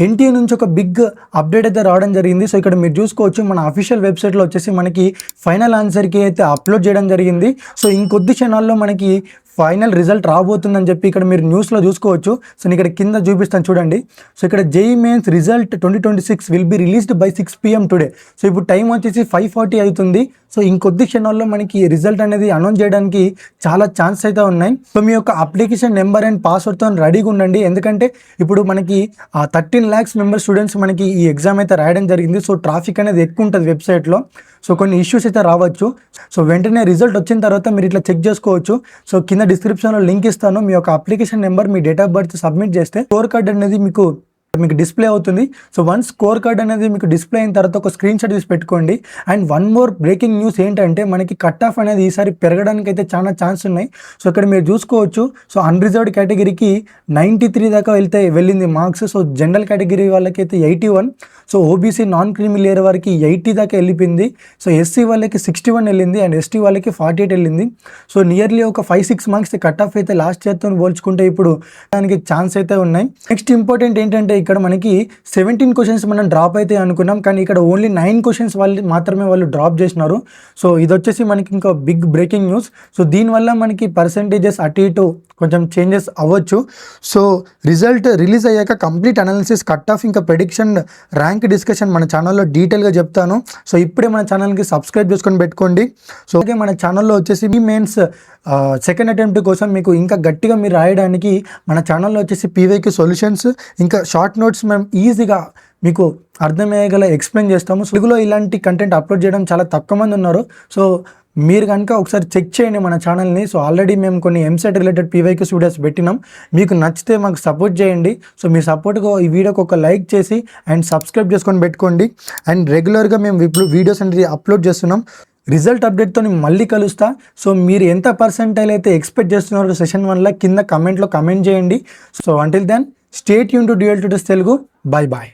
NTA నుంచి ఒక big update అయితే రావడం జరిగింది. సో ఇక్కడ మీరు చూసుకోవచ్చు, మన అఫీషియల్ వెబ్సైట్లో వచ్చేసి మనకి ఫైనల్ ఆన్సర్కి అయితే అప్లోడ్ చేయడం జరిగింది. సో ఇంకొద్ది క్షణాల్లో మనకి ఫైనల్ రిజల్ట్ రాబోతుందని చెప్పి ఇక్కడ మీరు న్యూస్లో చూసుకోవచ్చు. సో నేను ఇక్కడ కింద చూపిస్తాను చూడండి. సో ఇక్కడ JEE mains result 2026 will be released by 6 PM today. So ఇప్పుడు టైం వచ్చేసి 5:40 అవుతుంది. సో ఇంకొద్ది క్షణాల్లో మనకి రిజల్ట్ అనేది అనౌన్స్ చేయడానికి చాలా ఛాన్స్ అయితే ఉన్నాయి. సో మీ యొక్క అప్లికేషన్ నెంబర్ అండ్ పాస్వర్డ్తో రెడీగా ఉండండి. ఎందుకంటే ఇప్పుడు మనకి 13 lakhs మెంబర్ స్టూడెంట్స్ మనకి ఈ ఎగ్జామ్ అయితే రాయడం జరిగింది. సో ట్రాఫిక్ అనేది ఎక్కువ ఉంటుంది వెబ్సైట్లో. సో కొన్ని ఇష్యూస్ అయితే రావచ్చు. సో వెంటనే రిజల్ట్ వచ్చిన తర్వాత మీరు ఇట్లా చెక్ చేసుకోవచ్చు. సో కింద డిస్క్రిప్షన్లో లింక్ ఇస్తాను. మీ యొక్క application number, me date of birth submit చేస్తే స్కోర్ కార్డ్ అనేది మీకు డిస్ప్లే అవుతుంది. సో వన్స్ స్కోర్ కార్డ్ అనేది మీకు డిస్ప్లే అయిన తర్వాత ఒక స్క్రీన్ షాట్ తీసి పెట్టుకోండి. And one more breaking news ఏంటంటే మనకి కట్ ఆఫ్ అనేది ఈసారి పెరగడానికి అయితే చాలా ఛాన్స్ ఉన్నాయి. సో ఇక్కడ మీరు చూసుకోవచ్చు. సో అన్రిజర్వ్డ్ కేటగిరీకి 93 దాకా వెళ్ళింది మార్క్స్. సో జనరల్ కేటగిరీ వాళ్ళకి అయితే 81. So OBC non creamy layer వారికి 80 దాకా వెళ్ళిపోయింది. సో ఎస్సీ వాళ్ళకి 61 వెళ్ళింది అండ్ ఎస్టీ వాళ్ళకి 48 వెళ్ళింది. సో నియర్లీ ఒక 5-6 మార్క్స్ కట్ ఆఫ్ అయితే లాస్ట్ ఇయర్తో పోల్చుకుంటే ఇప్పుడు దానికి ఛాన్స్ అయితే ఉన్నాయి. నెక్స్ట్ ఇంపార్టెంట్ ఏంటంటే ఇక్కడ మనకి 17 క్వశ్చన్స్ మనం డ్రాప్ అయితే అనుకున్నాం, కానీ ఇక్కడ ఓన్లీ 9 క్వశ్చన్స్ వాళ్ళు డ్రాప్ చేసినారు. సో ఇది వచ్చేసి మనకి ఇంకా బిగ్ బ్రేకింగ్ న్యూస్. సో దీనివల్ల మనకి పర్సంటేజెస్ అటు ఇటు కొంచెం చేంజెస్ అవ్వచ్చు. సో రిజల్ట్ రిలీజ్ అయ్యాక కంప్లీట్ అనాలిసిస్, కట్ ఆఫ్, ఇంకా ప్రెడిక్షన్, ర్యాంక్ డిస్కషన్ మన ఛానల్లో డీటెయిల్గా చెప్తాను. సో ఇప్పుడే మన ఛానల్కి సబ్స్క్రైబ్ చేసుకొని పెట్టుకోండి. సో అలాగే మన ఛానల్లో వచ్చేసి మీ మెయిన్స్ సెకండ్ అటెంప్ట్ కోసం మీకు ఇంకా గట్టిగా మీరు రాయడానికి మన ఛానల్లో వచ్చేసి పీవైక్యూ సొల్యూషన్స్, ఇంకా షార్ట్ నోట్స్ మేము ఈజీగా మీకు అర్థమయ్యేలా ఎక్స్ప్లెయిన్ చేస్తాము. సో తెలుగులో ఇలాంటి కంటెంట్ అప్లోడ్ చేయడం చాలా తక్కువ మంది ఉన్నారు. సో మీరు కనుక ఒకసారి చెక్ చేయండి మన ఛానల్ని. సో ఆల్రెడీ మేము కొన్ని ఎంసెట్ రిలేటెడ్ పీవైక్యూస్ వీడియోస్ పెట్టినాం. మీకు నచ్చితే మాకు సపోర్ట్ చేయండి. సో మీ సపోర్ట్గా ఈ వీడియోకి ఒక లైక్ చేసి అండ్ సబ్స్క్రైబ్ చేసుకొని పెట్టుకోండి. అండ్ రెగ్యులర్గా మేము వీడియోస్ అనేది అప్లోడ్ చేస్తున్నాం. రిజల్ట్ అప్డేట్తో మళ్ళీ కలుస్తా. సో మీరు ఎంత పర్సెంటైల్ అయితే ఎక్స్పెక్ట్ చేస్తున్నారో సెషన్ 1లో కింద కమెంట్లో కమెంట్ చేయండి. So until then stay tune to dual tutors Telugu. Bye bye.